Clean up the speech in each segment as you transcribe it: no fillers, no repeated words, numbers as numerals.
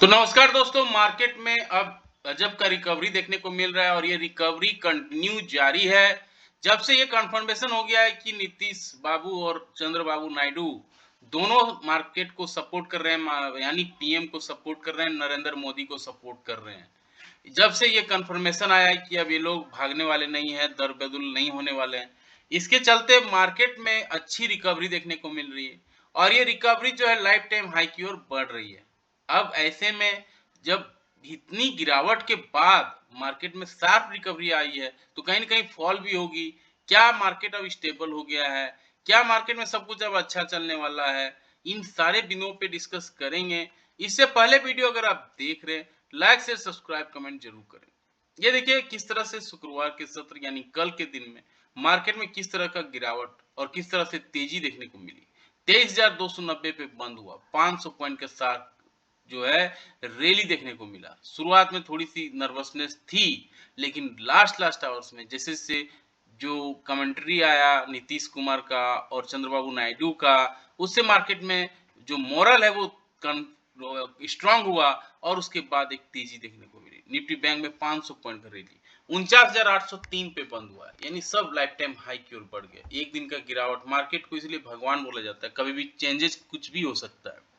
तो नमस्कार दोस्तों, मार्केट में अब गजब का रिकवरी देखने को मिल रहा है और ये रिकवरी कंटिन्यू जारी है। जब से ये कन्फर्मेशन हो गया है कि नीतीश बाबू और चंद्रबाबू नायडू दोनों मार्केट को सपोर्ट कर रहे हैं, यानी पीएम को सपोर्ट कर रहे हैं, नरेंद्र मोदी को सपोर्ट कर रहे हैं। जब से ये कन्फर्मेशन आया है कि अब ये लोग भागने वाले नहीं हैं, दर-बदुल नहीं होने वाले हैं, इसके चलते मार्केट में अच्छी रिकवरी देखने को मिल रही है और ये रिकवरी जो है लाइफ टाइम हाई की ओर बढ़ रही है। अब ऐसे में जब इतनी गिरावट के बाद मार्केट में शार्प रिकवरी आई है, तो कहीं न कहीं फॉल भी होगी। क्या मार्केट अब स्टेबल हो गया है? क्या मार्केट में सब कुछ अब अच्छा चलने वाला है? इन सारे बिंदुओं पे डिस्कस करेंगे। इससे पहले वीडियो अगर आप देख रहे हैं, लाइक, शेयर, सब्सक्राइब, कमेंट जरूर करें। ये देखिए किस तरह से शुक्रवार के सत्र यानी कल के दिन में मार्केट में किस तरह का गिरावट और किस तरह से तेजी देखने को मिली। 23,290 पे बंद हुआ, 500 पॉइंट के साथ जो है रैली देखने को मिला। शुरुआत में थोड़ी सी नर्वसनेस थी, लेकिन लास्ट आवर्स में जैसे से जो कमेंट्री आया नीतीश कुमार का और चंद्रबाबू नायडू का, उससे मार्केट में जो मोरल है वो स्ट्रांग हुआ और उसके बाद एक तेजी देखने को मिली। निफ्टी बैंक में 500 पॉइंट का रैली 49,803 पे बंद हुआ है, यानी सब लाइफ टाइम हाई की ओर बढ़ गया। एक दिन का गिरावट, मार्केट को इसलिए भगवान बोला जाता है, कभी भी चेंजेस कुछ भी हो सकता है।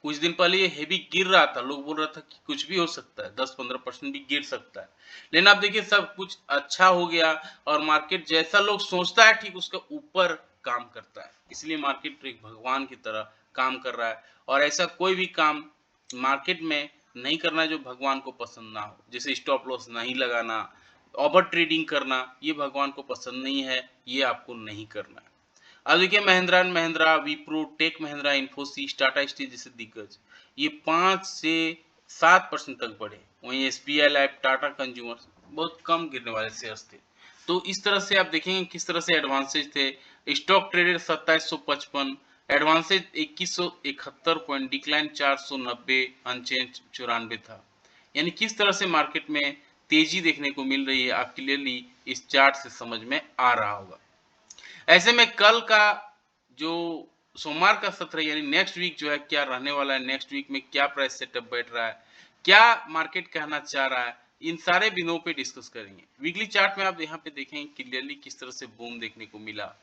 कुछ दिन पहले ये हेवी गिर रहा था, लोग बोल रहा था कि कुछ भी हो सकता है, 10-15% भी गिर सकता है, लेकिन आप देखिए सब कुछ अच्छा हो गया और मार्केट जैसा लोग सोचता है ठीक उसका ऊपर काम करता है। इसलिए मार्केट एक भगवान की तरह काम कर रहा है और ऐसा कोई भी काम मार्केट में नहीं करना जो भगवान को पसंद ना हो। जैसे स्टॉप लॉस नहीं लगाना, ओवर ट्रेडिंग करना, ये भगवान को पसंद नहीं है, ये आपको नहीं करना है। अब देखिए Mahindra and Mahindra, Wipro, tech Mahindra, Infosys, Tata steel जैसे दिग्गज ये 5 से 7% तक बढ़े। वहीं एसबीआई लाइफ, टाटा कंज्यूमर बहुत कम गिरने वाले शेयर्स थे। तो इस तरह से आप देखेंगे किस तरह से एडवांसेज थे। Stock traded 2755, advances 2171 point, decline 490, unchanged 94 था। यानी किस तरह से मार्केट में तेजी देखने को मिल रही है, आप क्लियरली इस चार्ट से समझ में आ रहा होगा। ऐसे में कल का जो सोमवार का सत्र है यानी नेक्स्ट वीक जो है क्या रहने वाला है, नेक्स्ट वीक में क्या प्राइस सेटअप बैठ रहा है, क्या मार्केट कहना चाह रहा है, इन सारे बिंदुओं पे डिस्कस करेंगे। वीकली चार्ट में आप यहाँ पे देखेंगे क्लियरली किस तरह से बूम देखने को मिला।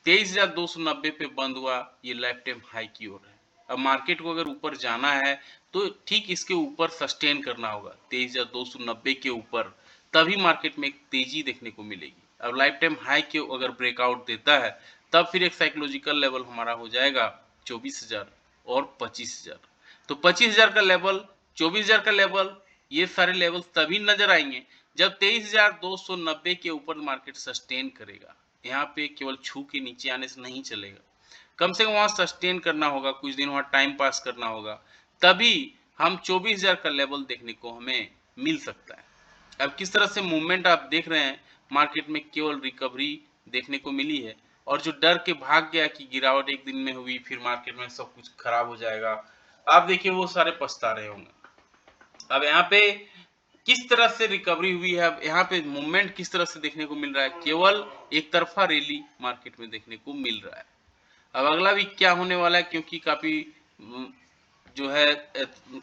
23,290 पे बंद हुआ, ये लाइफ टाइम हाई की ओर है। अब मार्केट को अगर ऊपर जाना है तो ठीक इसके ऊपर सस्टेन करना होगा, 23,290 के ऊपर, तभी मार्केट में एक तेजी देखने को मिलेगी। अब लाइफ टाइम हाई के अगर ब्रेकआउट देता है तब फिर एक साइकोलॉजिकल लेवल हमारा हो जाएगा 24,000 और 25,000। तो 25,000 का लेवल, 24,000 का लेवल, ये सारे लेवल तभी नजर आएंगे जब 23,290 के ऊपर मार्केट सस्टेन करेगा। यहाँ पे केवल छू के नीचे आने से नहीं चलेगा, कम से कम वहां सस्टेन करना होगा, कुछ दिन वहां टाइम पास करना होगा, तभी हम 24,000 का लेवल देखने को हमें मिल सकता है। अब किस तरह से मूवमेंट आप देख रहे हैं, मार्केट में केवल रिकवरी देखने को मिली है और जो डर के भाग गया कि गिरावट एक दिन में हुई फिर मार्केट में सब कुछ खराब हो जाएगा, आप देखिए वो सारे पछता रहे होंगे। अब यहाँ पे किस तरह से रिकवरी हुई है, अब यहाँ पे मूवमेंट किस तरह से देखने को मिल रहा है, केवल एक तरफा रैली मार्केट में देखने को मिल रहा है। अब अगला वीक क्या होने वाला है, क्योंकि काफी जो है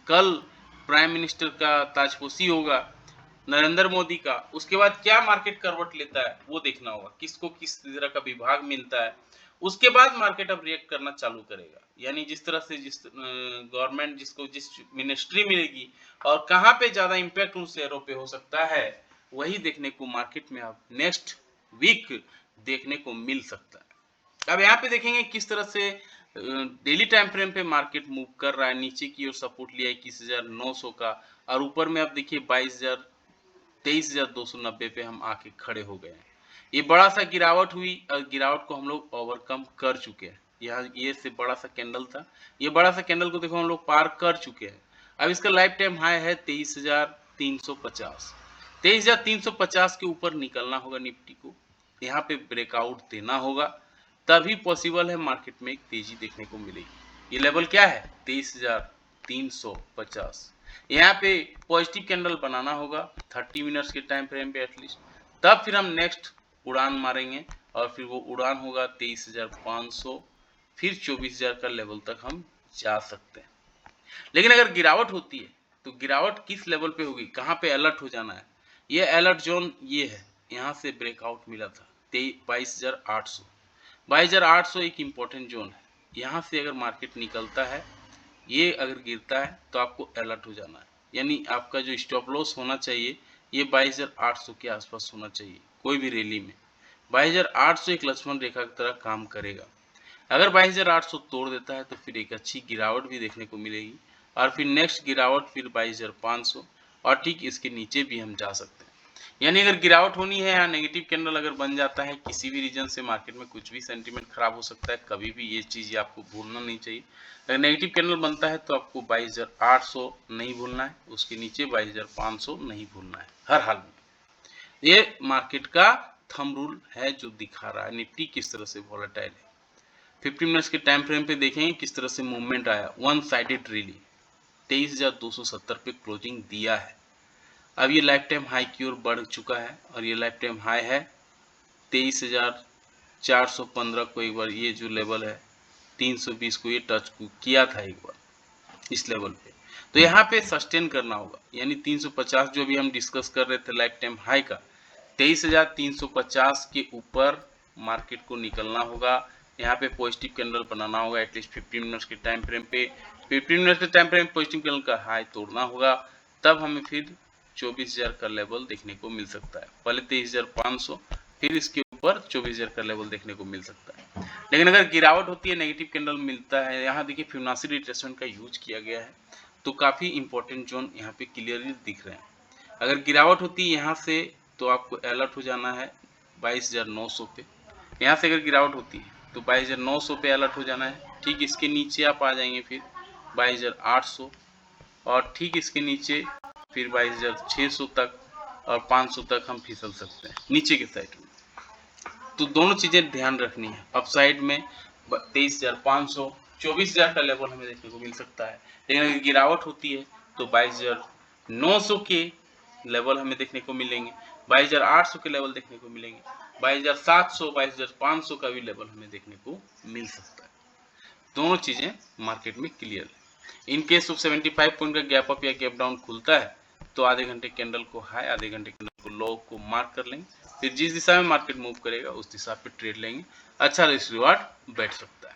कल प्राइम मिनिस्टर का ताजपोशी होगा नरेंद्र मोदी का, उसके बाद क्या मार्केट करवट लेता है वो देखना होगा, किसको किस तरह का विभाग मिलता है, उसके बाद मार्केट अब रिएक्ट करना चालू करेगा। यानी जिस तरह से जिस गवर्नमेंट जिसको जिस मिनिस्ट्री मिलेगी और कहाँ पे ज्यादा इम्पैक्ट उन शेयरों पे हो सकता है, वही देखने को मार्केट में अब नेक्स्ट वीक देखने को मिल सकता है। अब यहाँ पे देखेंगे किस तरह से डेली टाइम फ्रेम पे मार्केट मूव कर रहा है। नीचे की ओर सपोर्ट लिया 21,900 का और ऊपर में आप देखिए 23,290 पे हम आके खड़े हो गए हैं। ये बड़ा सा गिरावट हुई और गिरावट को हम लोग ओवरकम कर चुके हैं। यहाँ ये से बड़ा सा कैंडल था, ये बड़ा सा कैंडल को देखो हम लोग पार कर चुके हैं। अब इसका लाइफ टाइम हाई है 23,350। 23,350 के ऊपर निकलना होगा निफ्टी को, यहाँ पे ब्रेकआउट देना होगा, तभी पॉसिबल है मार्केट में एक तेजी देखने को मिलेगी। ये लेवल क्या है 23,350। यहाँ पे पॉजिटिव कैंडल बनाना होगा 30 मिनट्स के टाइम फ्रेम पे एटलीस्ट, तब फिर हम नेक्स्ट उड़ान मारेंगे और फिर वो उड़ान होगा 23,500, फिर 24,000 का लेवल तक हम जा सकते हैं। लेकिन अगर गिरावट होती है तो गिरावट किस लेवल पे होगी, कहाँ पे अलर्ट हो जाना है। ये अलर्ट जोन ये है, यहाँ से ब्रेकआउट मिला था 22,800। 22,800 एक इम्पोर्टेंट जोन है। यहाँ से अगर मार्केट निकलता है, ये अगर गिरता है तो आपको अलर्ट हो जाना है, यानी आपका जो स्टॉप लॉस होना चाहिए ये 22,800 के आसपास होना चाहिए कोई भी रैली में। 22,800 एक लक्ष्मण रेखा की तरह काम करेगा। अगर 22,800 तोड़ देता है तो फिर एक अच्छी गिरावट भी देखने को मिलेगी और फिर नेक्स्ट गिरावट फिर 22,500 और ठीक इसके नीचे भी हम जा सकते हैं। यानी अगर गिरावट होनी है या नेगेटिव कैंडल अगर बन जाता है किसी भी रीजन से, मार्केट में कुछ भी सेंटीमेंट खराब हो सकता है, कभी भी ये चीज़ आपको भूलना नहीं चाहिए। अगर नेगेटिव कैंडल बनता है तो आपको 22,800 नहीं भूलना है, उसके नीचे 22,500 नहीं भूलना है हर हाल में। ये मार्केट का थंब रूल है जो दिखा रहा है निफ्टी किस तरह से वॉलेटाइल है। 15 मिनट्स के टाइम फ्रेम पे देखेंगे किस तरह से मूवमेंट आया। वन साइडेड रैली 23,270 पे क्लोजिंग दिया है। अब ये लाइफ टाइम हाई की ओर बढ़ चुका है और ये लाइफ टाइम हाई है 23,415 को एक बार ये जो लेवल है 320 को ये टच किया था एक बार इस लेवल पे। तो यहाँ पे सस्टेन करना होगा, यानी 350 जो भी हम डिस्कस कर रहे थे लाइफ टाइम हाई का, 23,350 के ऊपर मार्केट को निकलना होगा। यहाँ पे पॉजिटिव कैंडल बनाना होगा एटलीस्ट 15 मिनट्स के टाइम फ्रेम पे। 15 मिनट्स के टाइम फ्रेम पॉजिटिव कैंडल का हाई तोड़ना होगा, तब हमें फिर 24,000 का लेवल देखने को मिल सकता है। पहले 23,500 फिर इसके ऊपर 24,000 का लेवल देखने को मिल सकता है। लेकिन अगर गिरावट होती है, नेगेटिव कैंडल मिलता है, यहाँ देखिए फिबोनाची रिट्रेसमेंट का यूज किया गया है तो काफ़ी इंपॉर्टेंट जोन यहाँ पे क्लियरली दिख रहे हैं। अगर गिरावट होती है यहाँ से तो आपको अलर्ट हो जाना है 22,900 पे। यहाँ से अगर गिरावट होती है तो 22,900 पे अलर्ट हो जाना है। ठीक इसके नीचे आप आ जाएंगे फिर 22,800 और ठीक इसके नीचे फिर 22,600 तक और 500 तक हम फिसल सकते हैं नीचे के साइड में। तो दोनों चीज़ें ध्यान रखनी है। अप साइड में 23,500 24,000 का लेवल हमें देखने को मिल सकता है, लेकिन अगर गिरावट होती है तो 22,900 के लेवल हमें देखने को मिलेंगे, 22,800 के लेवल देखने को मिलेंगे, 22,700 22,500 का भी लेवल हमें देखने को मिल सकता है। दोनों चीज़ें मार्केट में क्लियर है। इन केस ऑफ 75 पॉइंट का गैप अप या गैप डाउन खुलता है तो आधे घंटे कैंडल को हाई, आधे घंटे कैंडल को लो को मार्क कर लेंगे, फिर जिस दिशा में मार्केट मूव करेगा उस दिशा पे ट्रेड लेंगे, अच्छा रिस्क रिवार्ड बैठ सकता है।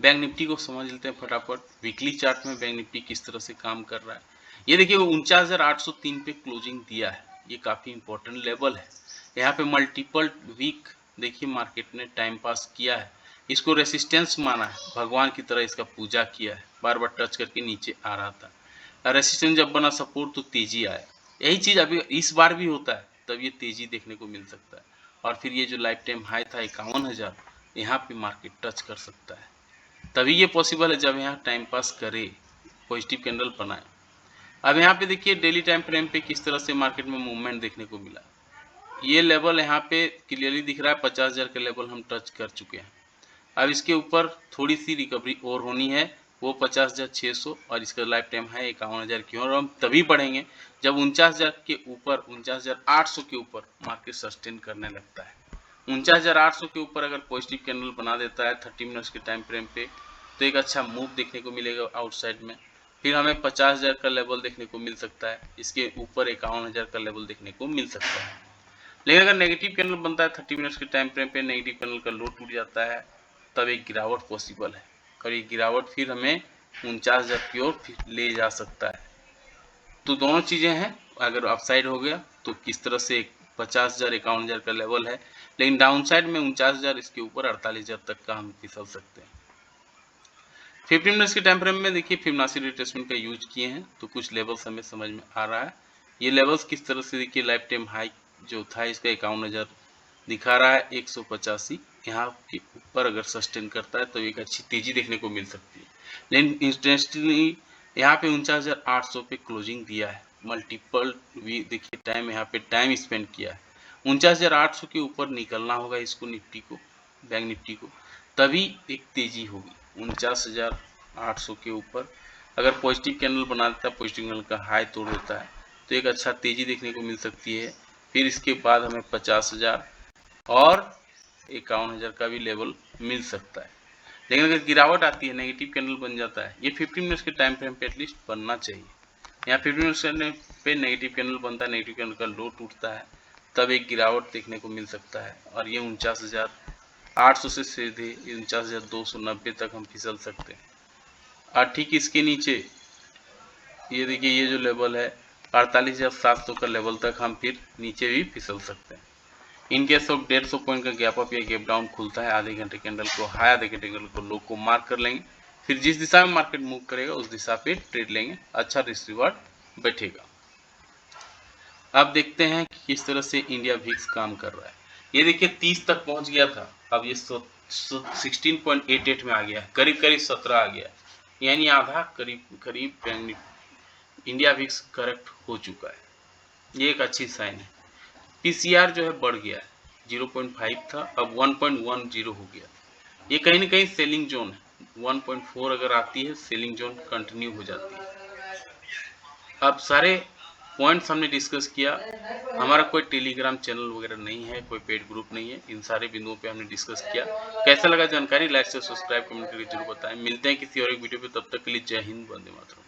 बैंक निफ्टी को समझ लेते हैं फटाफट। वीकली चार्ट में बैंक निफ्टी किस तरह से काम कर रहा है। ये देखिए 49,803 पे क्लोजिंग दिया है, ये काफ़ी इंपॉर्टेंट लेवल है। यहाँ पे मल्टीपल वीक देखिए मार्केट ने टाइम पास किया है, इसको रेसिस्टेंस माना है, भगवान की तरह इसका पूजा किया है, बार बार टच करके नीचे आ रहा था। रेसिस्टेंस जब बना सपोर्ट तो तेजी आया। यही चीज़ अभी इस बार भी होता है, तब ये तेजी देखने को मिल सकता है और फिर ये जो लाइफ टाइम हाई था 51,000, यहाँ पे मार्केट टच कर सकता है। तभी ये पॉसिबल है जब यहाँ टाइम पास करे, पॉजिटिव कैंडल बनाए। अब यहाँ पे देखिए डेली टाइम फ्रेम पे किस तरह से मार्केट में मूवमेंट देखने को मिला। ये लेवल यहाँ पे क्लियरली दिख रहा है, 50,000 का लेवल हम टच कर चुके हैं। अब इसके ऊपर थोड़ी सी रिकवरी और होनी है, वो 50,600 और इसका लाइफ टाइम है 51,000 की, और हम तभी बढ़ेंगे जब 49,000 के ऊपर 49,800 के ऊपर मार्केट सस्टेन करने लगता है। 49,800 के ऊपर अगर पॉजिटिव कैंडल बना देता है 30 मिनट्स के टाइम फ्रेम पे तो एक अच्छा मूव देखने को मिलेगा आउटसाइड में। फिर हमें 50,000 का लेवल देखने को मिल सकता है, इसके ऊपर 51,000 का लेवल देखने को मिल सकता है। लेकिन अगर नेगेटिव कैंडल बनता है 30 मिनट्स के टाइम फ्रेम पे, नेगेटिव कैंडल का लो टूट जाता है, तब एक गिरावट पॉसिबल है और ये गिरावट फिर हमें 49,000 की ओर ले जा सकता है। तो दोनों चीज़ें हैं, अगर अपसाइड हो गया तो किस तरह से 50,000 51,000 का लेवल है, लेकिन डाउन साइड में 49,000 इसके ऊपर 48,000 तक का हम फिसल सकते हैं। 15 मिनट्स के टाइम फ्रेम में देखिए फिबोनाची रिट्रेसमेंट का यूज किए हैं तो कुछ लेवल्स हमें समझ में आ रहा है। ये लेवल्स किस तरह से देखिए लाइफ टाइम हाई जो था इसका 51,000 दिखा रहा है, 185 यहाँ के ऊपर अगर सस्टेन करता है तो एक अच्छी तेजी देखने को मिल सकती है। लेकिन इंटरेस्टिंगली यहाँ पे 49,800 पे क्लोजिंग दिया है, मल्टीपल भी देखिए टाइम यहाँ पे टाइम स्पेंड किया है। 49,800 के ऊपर निकलना होगा इसको, निफ्टी को, बैंक निफ्टी को, तभी एक तेजी होगी। 49,800 के ऊपर अगर पॉजिटिव कैंडल बना देता है, पॉजिटिव कैंडल का हाई तोड़ देता है तो एक अच्छा तेजी देखने को मिल सकती है। फिर इसके बाद हमें 50,000 और 51,000 का भी लेवल मिल सकता है। लेकिन अगर गिरावट आती है, नेगेटिव कैंडल बन जाता है, ये 15 मिनट्स के टाइम फ्रेम पे एटलीस्ट बनना चाहिए। यहाँ 15 मिनट्स पे नेगेटिव कैंडल बनता है, नेगेटिव कैंडल का लो टूटता है, तब एक गिरावट देखने को मिल सकता है और ये 49,800 से सीधे 49,290 तक हम फिसल सकते हैं। और ठीक इसके नीचे ये देखिए, ये जो लेवल है 48,700 का लेवल तक हम फिर नीचे भी फिसल सकते हैं। इन केस ऑफ 150 पॉइंट का गैप अप या गैप डाउन खुलता है, आधे घंटे कैंडल को हाई, आधे घंटे कैंडल को लो को मार्क कर लेंगे, फिर जिस दिशा में मार्केट मूव करेगा उस दिशा पे ट्रेड लेंगे, अच्छा रिस्क रिवार्ड बैठेगा। अब देखते हैं कि किस तरह से इंडिया विक्स काम कर रहा है। ये देखिए 30 तक पहुंच गया था, अब ये 16.88 में आ गया है, करीब करीब 17 आ गया, यानी आधा करीब करीब इंडिया विक्स करेक्ट हो चुका है, ये एक अच्छी साइन है। पीसीआर जो है बढ़ गया है, 0.5 था अब 1.10 हो गया, ये कहीं ना कहीं सेलिंग जोन है, 1.4 अगर आती है सेलिंग जोन कंटिन्यू हो जाती है। अब सारे पॉइंट्स हमने डिस्कस किया, हमारा कोई टेलीग्राम चैनल वगैरह नहीं है, कोई पेड ग्रुप नहीं है, इन सारे बिंदुओं पे हमने डिस्कस किया। कैसा लगा जानकारी, लाइक से सब्सक्राइब कमेंट करके जरूर बताएं। मिलते हैं किसी और एक वीडियो पे, तब तक के लिए जय हिंद, वंदे मातरम।